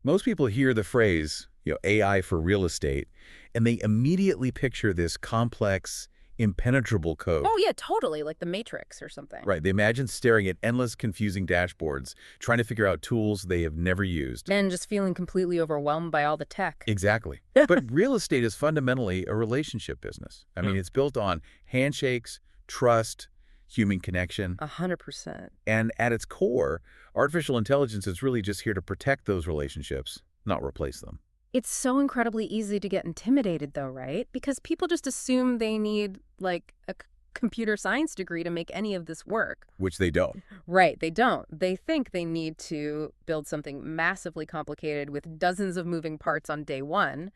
Most people hear the phrase, AI for real estate, and they immediately picture this complex, impenetrable code. Oh, yeah, totally, like the Matrix or something. Right, they imagine staring at endless, confusing dashboards, trying to figure out tools they have never used. And just feeling completely overwhelmed by all the tech. Exactly. But real estate is fundamentally a relationship business. I mean, it's built on handshakes, trust, human connection. 100%. And at its core, artificial intelligence is really just here to protect those relationships, not replace them. It's so incredibly easy to get intimidated, though, right? Because people just assume they need, like, a computer science degree to make any of this work. Which they don't. Right, they don't. They think they need to build something massively complicated with dozens of moving parts on day one.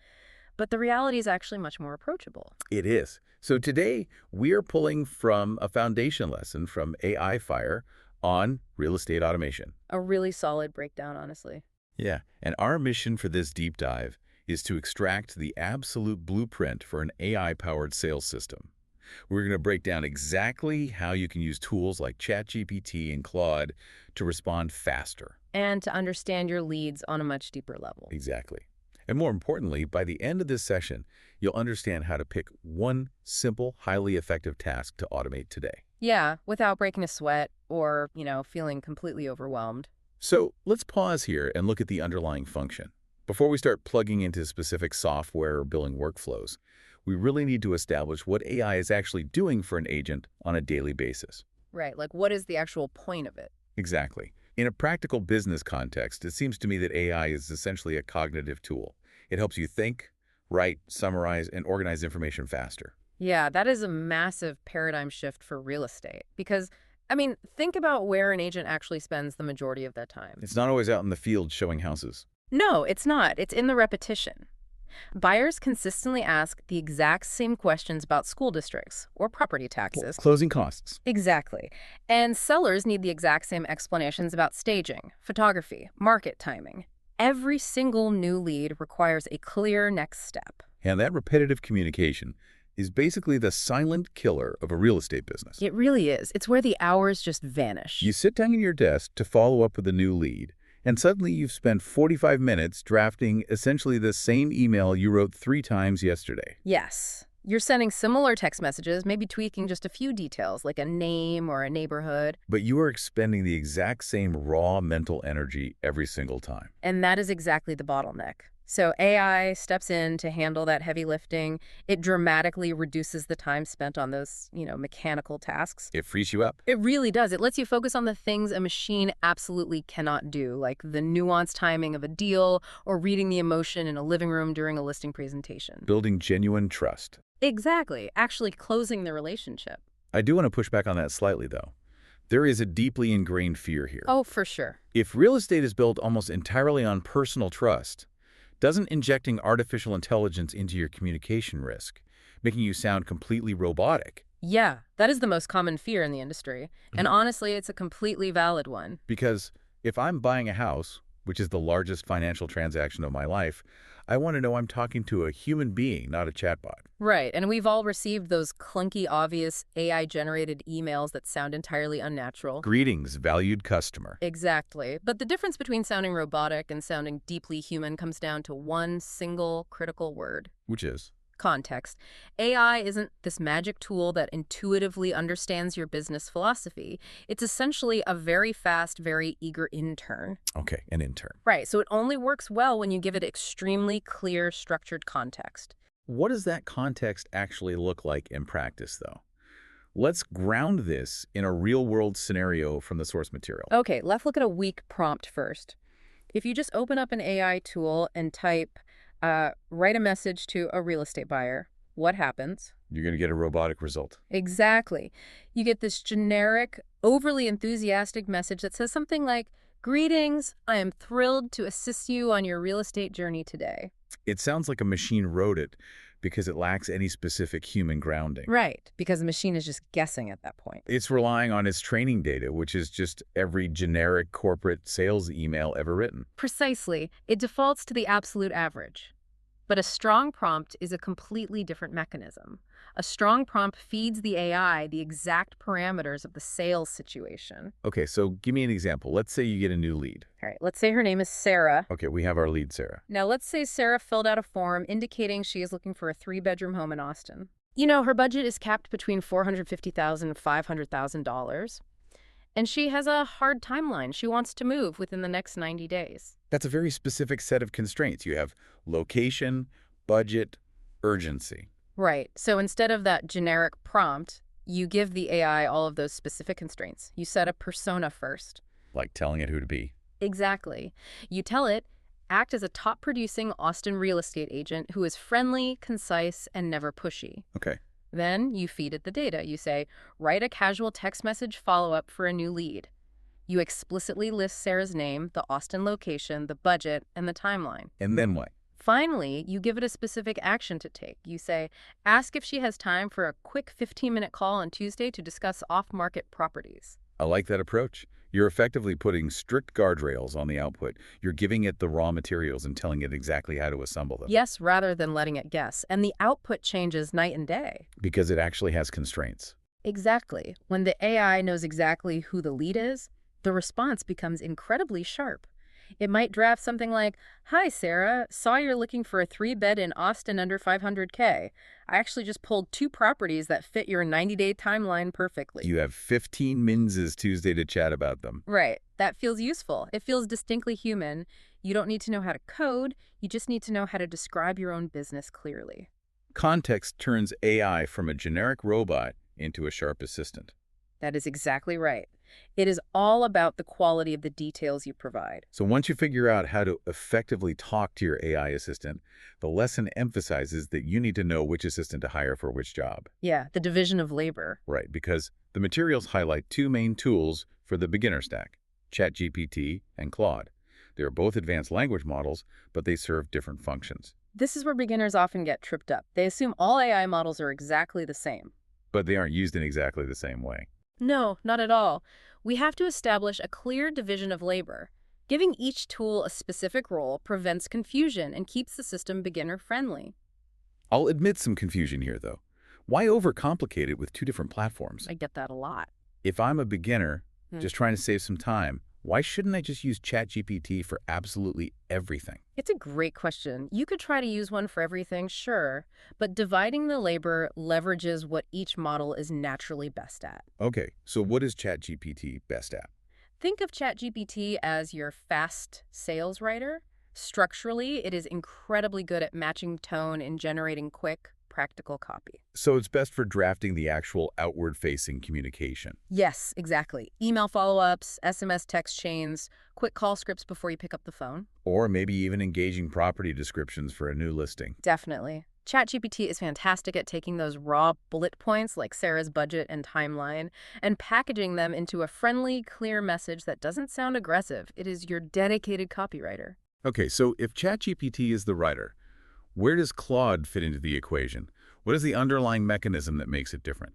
But the reality is actually much more approachable. It is. So today, we are pulling from a foundation lesson from AI Fire on real estate automation. A really solid breakdown, honestly. Yeah, and our mission for this deep dive is to extract the absolute blueprint for an AI-powered sales system. We're going to break down exactly how you can use tools like ChatGPT and Claude to respond faster. And to understand your leads on a much deeper level. Exactly. And more importantly, by the end of this session, you'll understand how to pick one simple, highly effective task to automate today. Yeah, without breaking a sweat or, feeling completely overwhelmed. So let's pause here and look at the underlying function. Before we start plugging into specific software or billing workflows, we really need to establish what AI is actually doing for an agent on a daily basis. Right, like what is the actual point of it? Exactly. In a practical business context, it seems to me that AI is essentially a cognitive tool. It helps you think, write, summarize, and organize information faster. Yeah, that is a massive paradigm shift for real estate. Because, think about where an agent actually spends the majority of their time. It's not always out in the field showing houses. No, it's not. It's in the repetition. Buyers consistently ask the exact same questions about school districts or property taxes. Closing costs. Exactly. And sellers need the exact same explanations about staging, photography, market timing. Every single new lead requires a clear next step. And that repetitive communication is basically the silent killer of a real estate business. It really is. It's where the hours just vanish. You sit down at your desk to follow up with a new lead, and suddenly you've spent 45 minutes drafting essentially the same email you wrote 3 times yesterday. Yes. You're sending similar text messages, maybe tweaking just a few details, like a name or a neighborhood. But you are expending the exact same raw mental energy every single time. And that is exactly the bottleneck. So AI steps in to handle that heavy lifting. It dramatically reduces the time spent on those, mechanical tasks. It frees you up. It really does. It lets you focus on the things a machine absolutely cannot do, like the nuanced timing of a deal or reading the emotion in a living room during a listing presentation. Building genuine trust. Exactly. Actually closing the relationship. I do want to push back on that slightly, though. There is a deeply ingrained fear here. Oh, for sure. If real estate is built almost entirely on personal trust, doesn't injecting artificial intelligence into your communication risk, making you sound completely robotic? Yeah, that is the most common fear in the industry. And honestly, it's a completely valid one. Because if I'm buying a house, which is the largest financial transaction of my life, I want to know I'm talking to a human being, not a chatbot. Right, and we've all received those clunky, obvious AI-generated emails that sound entirely unnatural. Greetings, valued customer. Exactly. But the difference between sounding robotic and sounding deeply human comes down to one single critical word. Which is? Context. AI isn't this magic tool that intuitively understands your business philosophy. It's essentially a very fast, very eager intern. Okay, an intern. Right, so it only works well when you give it extremely clear, structured context. What does that context actually look like in practice, though? Let's ground this in a real-world scenario from the source material. Okay, let's look at a weak prompt first. If you just open up an AI tool and type, write a message to a real estate buyer, what happens? You're going to get a robotic result. Exactly. You get this generic, overly enthusiastic message that says something like, "Greetings, I am thrilled to assist you on your real estate journey today." It sounds like a machine wrote it because it lacks any specific human grounding. Right, because the machine is just guessing at that point. It's relying on its training data, which is just every generic corporate sales email ever written. Precisely. It defaults to the absolute average. But a strong prompt is a completely different mechanism. A strong prompt feeds the AI the exact parameters of the sales situation. Okay, so give me an example. Let's say you get a new lead. All right, let's say her name is Sarah. Okay, we have our lead, Sarah. Now, let's say Sarah filled out a form indicating she is looking for a three-bedroom home in Austin. You know, her budget is capped between $450,000 and $500,000, and she has a hard timeline. She wants to move within the next 90 days. That's a very specific set of constraints. You have location, budget, urgency. Right. So instead of that generic prompt, you give the AI all of those specific constraints. You set a persona first. Like telling it who to be. Exactly. You tell it, act as a top-producing Austin real estate agent who is friendly, concise, and never pushy. Okay. Then you feed it the data. You say, write a casual text message follow-up for a new lead. You explicitly list Sarah's name, the Austin location, the budget, and the timeline. And then what? Finally, you give it a specific action to take. You say, ask if she has time for a quick 15-minute call on Tuesday to discuss off-market properties. I like that approach. You're effectively putting strict guardrails on the output. You're giving it the raw materials and telling it exactly how to assemble them. Yes, rather than letting it guess. And the output changes night and day. Because it actually has constraints. Exactly. When the AI knows exactly who the lead is, the response becomes incredibly sharp. It might draft something like, hi, Sarah, saw you're looking for a 3-bed in Austin under $500K. I actually just pulled 2 properties that fit your 90-day timeline perfectly. You have 15 minutes Tuesday to chat about them. Right. That feels useful. It feels distinctly human. You don't need to know how to code. You just need to know how to describe your own business clearly. Context turns AI from a generic robot into a sharp assistant. That is exactly right. It is all about the quality of the details you provide. So once you figure out how to effectively talk to your AI assistant, the lesson emphasizes that you need to know which assistant to hire for which job. Yeah, the division of labor. Right, because the materials highlight 2 main tools for the beginner stack, ChatGPT and Claude. They are both advanced language models, but they serve different functions. This is where beginners often get tripped up. They assume all AI models are exactly the same. But they aren't used in exactly the same way. No, not at all. We have to establish a clear division of labor. Giving each tool a specific role prevents confusion and keeps the system beginner-friendly. I'll admit some confusion here, though. Why overcomplicate it with 2 different platforms? I get that a lot. If I'm a beginner, just trying to save some time, why shouldn't I just use ChatGPT for absolutely everything? It's a great question. You could try to use one for everything, sure, but dividing the labor leverages what each model is naturally best at. Okay, so what is ChatGPT best at? Think of ChatGPT as your fast sales writer. Structurally, it is incredibly good at matching tone and generating quick, practical copy. So it's best for drafting the actual outward-facing communication. Yes, exactly. Email follow-ups, SMS text chains, quick call scripts before you pick up the phone. Or maybe even engaging property descriptions for a new listing. Definitely. ChatGPT is fantastic at taking those raw bullet points like Sarah's budget and timeline and packaging them into a friendly, clear message that doesn't sound aggressive. It is your dedicated copywriter. Okay, so if ChatGPT is the writer, where does Claude fit into the equation? What is the underlying mechanism that makes it different?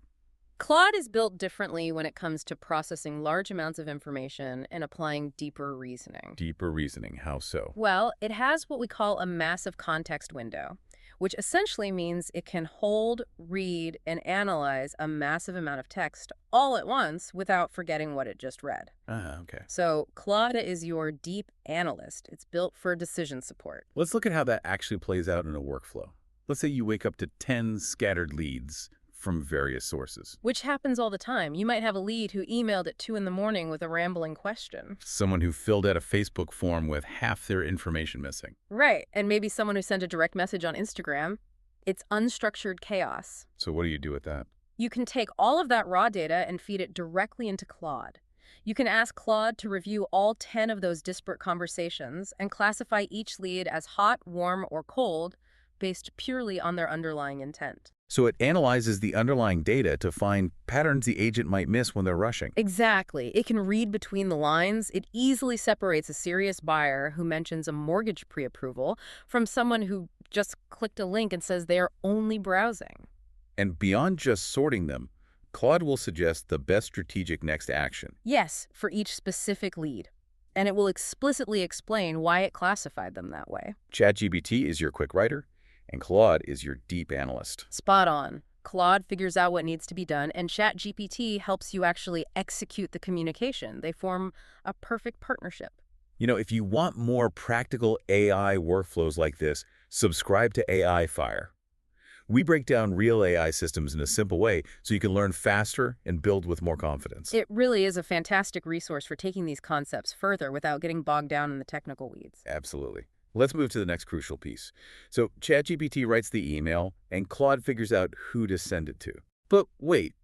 Claude is built differently when it comes to processing large amounts of information and applying deeper reasoning. Deeper reasoning, how so? Well, it has what we call a massive context window, which essentially means it can hold, read, and analyze a massive amount of text all at once without forgetting what it just read. Okay. So Claude is your deep analyst. It's built for decision support. Let's look at how that actually plays out in a workflow. Let's say you wake up to 10 scattered leads from various sources. Which happens all the time. You might have a lead who emailed at 2 in the morning with a rambling question. Someone who filled out a Facebook form with half their information missing. Right, and maybe someone who sent a direct message on Instagram. It's unstructured chaos. So what do you do with that? You can take all of that raw data and feed it directly into Claude. You can ask Claude to review all 10 of those disparate conversations and classify each lead as hot, warm, or cold based purely on their underlying intent. So it analyzes the underlying data to find patterns the agent might miss when they're rushing. Exactly. It can read between the lines. It easily separates a serious buyer who mentions a mortgage pre-approval from someone who just clicked a link and says they are only browsing. And beyond just sorting them, Claude will suggest the best strategic next action. Yes, for each specific lead. And it will explicitly explain why it classified them that way. ChatGPT is your quick writer, and Claude is your deep analyst. Spot on. Claude figures out what needs to be done, and ChatGPT helps you actually execute the communication. They form a perfect partnership. If you want more practical AI workflows like this, subscribe to AI Fire. We break down real AI systems in a simple way so you can learn faster and build with more confidence. It really is a fantastic resource for taking these concepts further without getting bogged down in the technical weeds. Absolutely. Let's move to the next crucial piece. So ChatGPT writes the email, and Claude figures out who to send it to. But wait,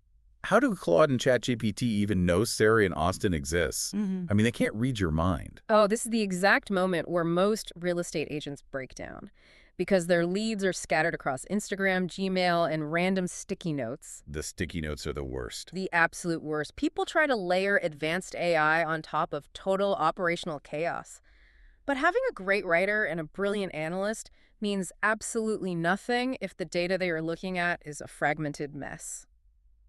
how do Claude and ChatGPT even know Sarah and Austin exists? I mean, they can't read your mind. Oh, this is the exact moment where most real estate agents break down because their leads are scattered across Instagram, Gmail, and random sticky notes. The sticky notes are the worst. The absolute worst. People try to layer advanced AI on top of total operational chaos. But having a great writer and a brilliant analyst means absolutely nothing if the data they are looking at is a fragmented mess.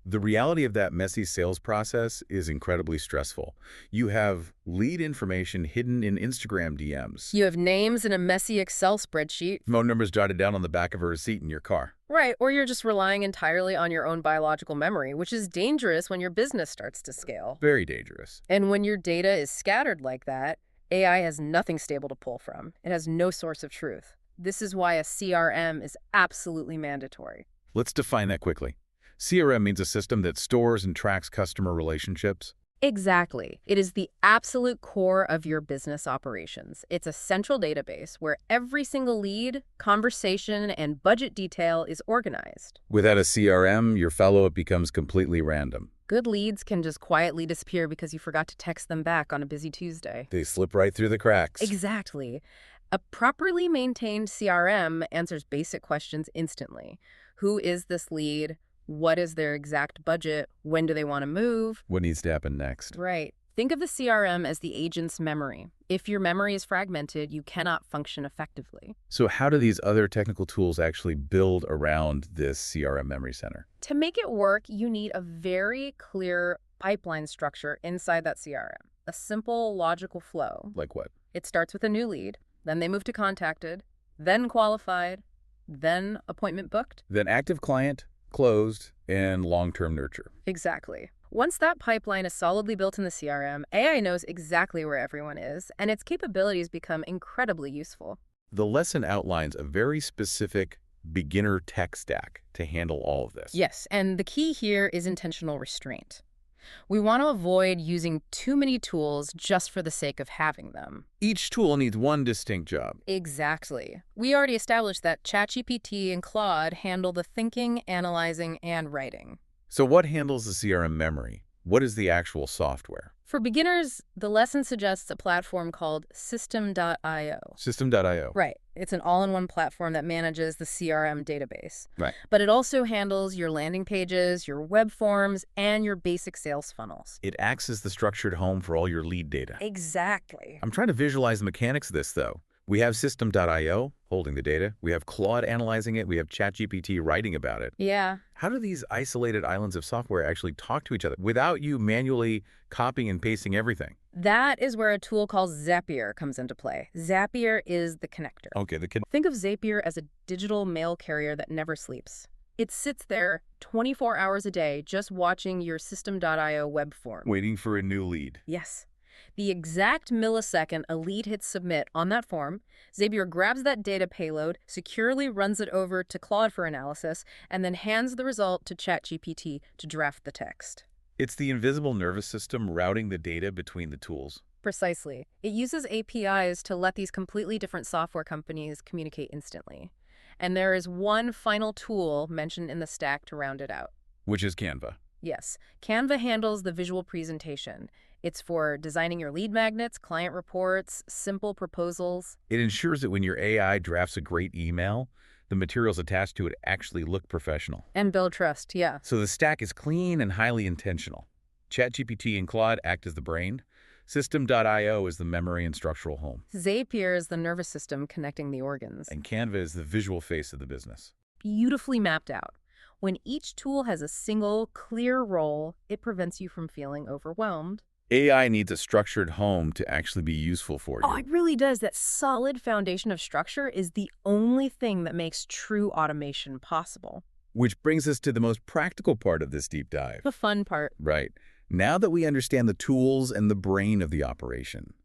The reality of that messy sales process is incredibly stressful. You have lead information hidden in Instagram DMs. You have names in a messy Excel spreadsheet. Phone numbers jotted down on the back of a receipt in your car. Right, or you're just relying entirely on your own biological memory, which is dangerous when your business starts to scale. Very dangerous. And when your data is scattered like that, AI has nothing stable to pull from. It has no source of truth. This is why a CRM is absolutely mandatory. Let's define that quickly. CRM means a system that stores and tracks customer relationships. Exactly. It is the absolute core of your business operations. It's a central database where every single lead, conversation, and budget detail is organized. Without a CRM, your follow-up becomes completely random. Good leads can just quietly disappear because you forgot to text them back on a busy Tuesday. They slip right through the cracks. Exactly. A properly maintained CRM answers basic questions instantly. Who is this lead? What is their exact budget? When do they want to move? What needs to happen next? Right. Think of the CRM as the agent's memory. If your memory is fragmented, you cannot function effectively. So how do these other technical tools actually build around this CRM memory center? To make it work, you need a very clear pipeline structure inside that CRM. A simple, logical flow. Like what? It starts with a new lead, then they move to contacted, then qualified, then appointment booked. Then active client, closed, and long-term nurture. Exactly. Once that pipeline is solidly built in the CRM, AI knows exactly where everyone is, and its capabilities become incredibly useful. The lesson outlines a very specific beginner tech stack to handle all of this. Yes, and the key here is intentional restraint. We want to avoid using too many tools just for the sake of having them. Each tool needs one distinct job. Exactly. We already established that ChatGPT and Claude handle the thinking, analyzing, and writing. So what handles the CRM memory? What is the actual software? For beginners, the lesson suggests a platform called System.io. System.io. Right. It's an all-in-one platform that manages the CRM database. Right. But it also handles your landing pages, your web forms, and your basic sales funnels. It acts as the structured home for all your lead data. Exactly. I'm trying to visualize the mechanics of this, though. We have System.io holding the data. We have Claude analyzing it. We have ChatGPT writing about it. Yeah. How do these isolated islands of software actually talk to each other without you manually copying and pasting everything? That is where a tool called Zapier comes into play. Zapier is the connector. Okay, Think of Zapier as a digital mail carrier that never sleeps. It sits there 24 hours a day just watching your System.io web form. waiting for a new lead. Yes. The exact millisecond a lead hits submit on that form, Zapier grabs that data payload, securely runs it over to Claude for analysis, and then hands the result to ChatGPT to draft the text. It's the invisible nervous system routing the data between the tools. Precisely. It uses APIs to let these completely different software companies communicate instantly. And there is one final tool mentioned in the stack to round it out. Which is Canva. Yes, Canva handles the visual presentation. It's for designing your lead magnets, client reports, simple proposals. It ensures that when your AI drafts a great email, the materials attached to it actually look professional. And build trust, yeah. So the stack is clean and highly intentional. ChatGPT and Claude act as the brain. System.io is the memory and structural home. Zapier is the nervous system connecting the organs. And Canva is the visual face of the business. Beautifully mapped out. When each tool has a single, clear role, it prevents you from feeling overwhelmed. AI needs a structured home to actually be useful for you. Oh, it really does. That solid foundation of structure is the only thing that makes true automation possible. Which brings us to the most practical part of this deep dive. The fun part. Right. Now that we understand the tools and the brain of the operation,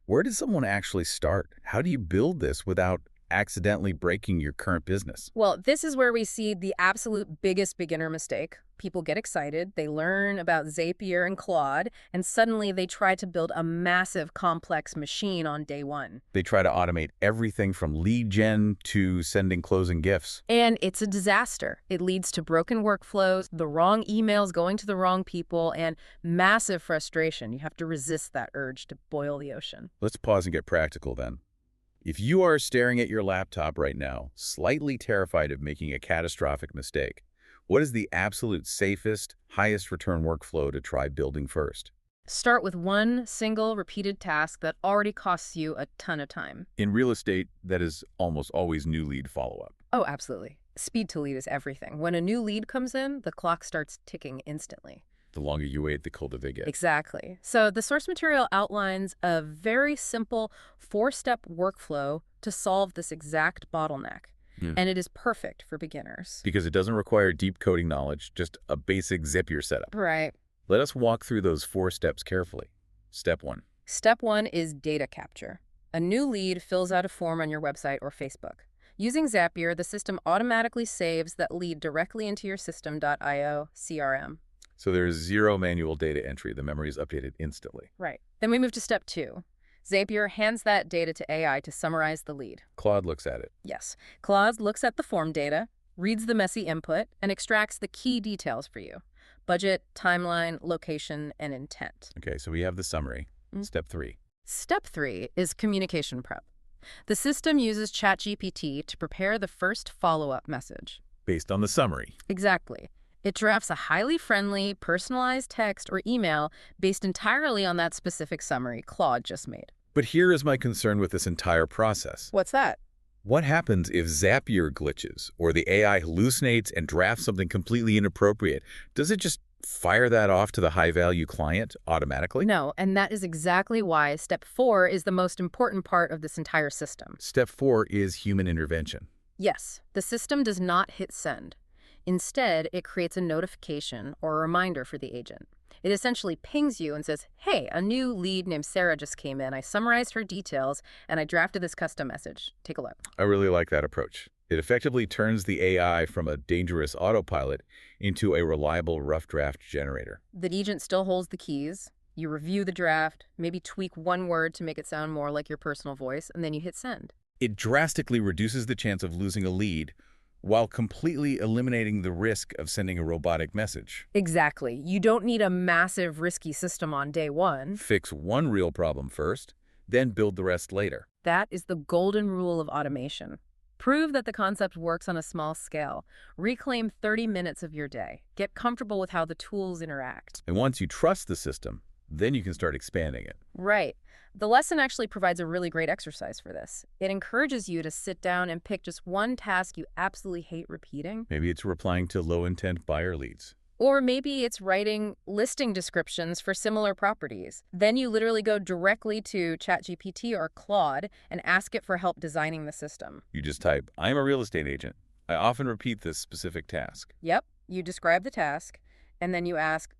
where does someone actually start? How do you build this without accidentally breaking your current business? Well, this is where we see the absolute biggest beginner mistake. People get excited, they learn about Zapier and Claude, and suddenly they try to build a massive, complex machine on day one. They try to automate everything from lead gen to sending closing gifts. And it's a disaster. It leads to broken workflows, the wrong emails going to the wrong people, and massive frustration. You have to resist that urge to boil the ocean. Let's pause and get practical then. If you are staring at your laptop right now, slightly terrified of making a catastrophic mistake, what is the absolute safest, highest return workflow to try building first? Start with one single repeated task that already costs you a ton of time. In real estate, that is almost always new lead follow-up. Oh, absolutely. Speed to lead is everything. When a new lead comes in, the clock starts ticking instantly. The longer you wait, the colder they get. Exactly. So the source material outlines a very simple 4-step workflow to solve this exact bottleneck. And it is perfect for beginners. Because it doesn't require deep coding knowledge, just a basic Zapier setup. Right. Let us walk through those 4 steps carefully. Step 1. Step 1 is data capture. A new lead fills out a form on your website or Facebook. Using Zapier, the system automatically saves that lead directly into your system.io CRM. So there's zero manual data entry. The memory is updated instantly. Right. Then we move to step 2. Zapier hands that data to AI to summarize the lead. Claude looks at it. Yes. Claude looks at the form data, reads the messy input, and extracts the key details for you. Budget, timeline, location, and intent. Okay, so we have the summary. Step 3. Step 3 is communication prep. The system uses ChatGPT to prepare the first follow-up message. Based on the summary. Exactly. It drafts a highly friendly, personalized text or email based entirely on that specific summary Claude just made. But here is my concern with this entire process. What's that? What happens if Zapier glitches or the AI hallucinates and drafts something completely inappropriate? Does it just fire that off to the high-value client automatically? No, and that is exactly why step 4 is the most important part of this entire system. Step 4 is human intervention. Yes, the system does not hit send. Instead, it creates a notification or a reminder for the agent. It essentially pings you and says, hey, a new lead named Sarah just came in. I summarized her details, and I drafted this custom message. Take a look. I really like that approach. It effectively turns the AI from a dangerous autopilot into a reliable rough draft generator. The agent still holds the keys. You review the draft, maybe tweak one word to make it sound more like your personal voice, and then you hit send. It drastically reduces the chance of losing a lead while completely eliminating the risk of sending a robotic message. Exactly. You don't need a massive, risky system on day one. Fix one real problem first, then build the rest later. That is the golden rule of automation. Prove that the concept works on a small scale. Reclaim 30 minutes of your day. Get comfortable with how the tools interact. And once you trust the system, then you can start expanding it. Right. The lesson actually provides a really great exercise for this. It encourages you to sit down and pick just one task you absolutely hate repeating. Maybe it's replying to low-intent buyer leads. Or maybe it's writing listing descriptions for similar properties. Then you literally go directly to ChatGPT or Claude and ask it for help designing the system. You just type, I'm a real estate agent. I often repeat this specific task. Yep, you describe the task, and then you ask,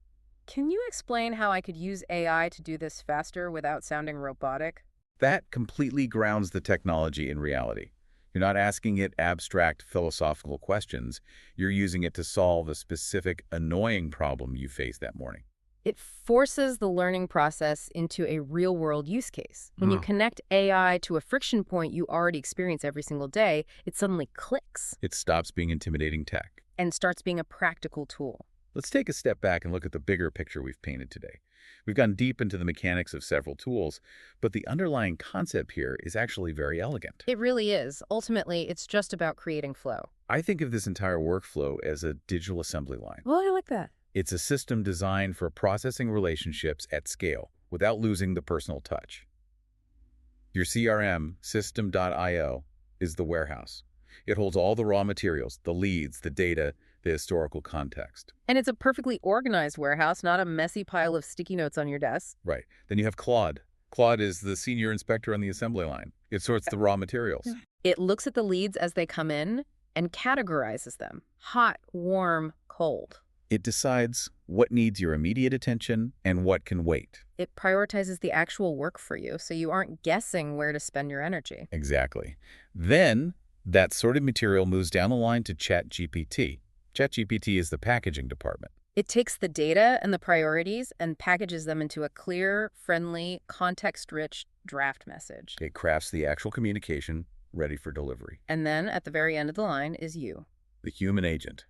can you explain how I could use AI to do this faster without sounding robotic? That completely grounds the technology in reality. You're not asking it abstract philosophical questions. You're using it to solve a specific annoying problem you faced that morning. It forces the learning process into a real-world use case. When you connect AI to a friction point you already experience every single day, it suddenly clicks. It stops being intimidating tech and starts being a practical tool. Let's take a step back and look at the bigger picture we've painted today. We've gone deep into the mechanics of several tools, but the underlying concept here is actually very elegant. It really is. Ultimately, it's just about creating flow. I think of this entire workflow as a digital assembly line. Well, I like that. It's a system designed for processing relationships at scale without losing the personal touch. Your CRM, system.io, is the warehouse. It holds all the raw materials, the leads, the data, the historical context. And it's a perfectly organized warehouse, not a messy pile of sticky notes on your desk. Right. Then you have Claude. Claude is the senior inspector on the assembly line. It sorts the raw materials. It looks at the leads as they come in, and categorizes them: hot, warm, cold. It decides what needs your immediate attention and what can wait. It prioritizes the actual work for you, so you aren't guessing where to spend your energy. Exactly. Then, that sorted material moves down the line to ChatGPT. ChatGPT is the packaging department. It takes the data and the priorities and packages them into a clear, friendly, context-rich draft message. It crafts the actual communication ready for delivery. And then, at the very end of the line, is you. The human agent.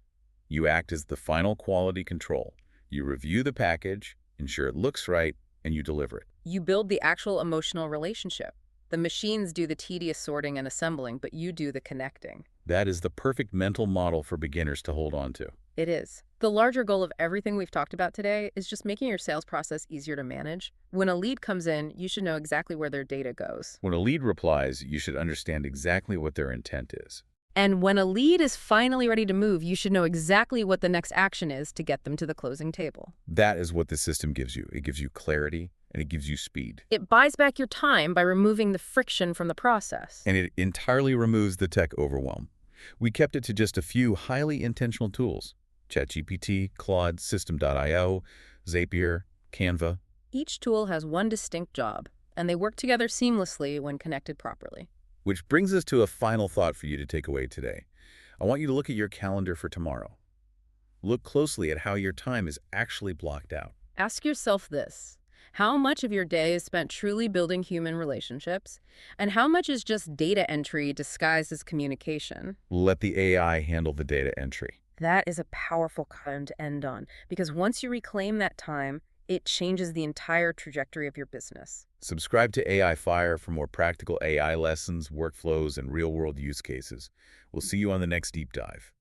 You act as the final quality control. You review the package, ensure it looks right, and you deliver it. You build the actual emotional relationship. The machines do the tedious sorting and assembling, but you do the connecting. That is the perfect mental model for beginners to hold on to. It is. The larger goal of everything we've talked about today is just making your sales process easier to manage. When a lead comes in, you should know exactly where their data goes. When a lead replies, you should understand exactly what their intent is. And when a lead is finally ready to move, you should know exactly what the next action is to get them to the closing table. That is what the system gives you. It gives you clarity, and it gives you speed. It buys back your time by removing the friction from the process. And it entirely removes the tech overwhelm. We kept it to just a few highly intentional tools: ChatGPT, Claude, System.io, Zapier, Canva. Each tool has one distinct job, and they work together seamlessly when connected properly. Which brings us to a final thought for you to take away today. I want you to look at your calendar for tomorrow. Look closely at how your time is actually blocked out. Ask yourself this: how much of your day is spent truly building human relationships, and how much is just data entry disguised as communication? Let the AI handle the data entry. That is a powerful comment to end on, because once you reclaim that time, it changes the entire trajectory of your business. Subscribe to AI Fire for more practical AI lessons, workflows, and real-world use cases. We'll see you on the next deep dive.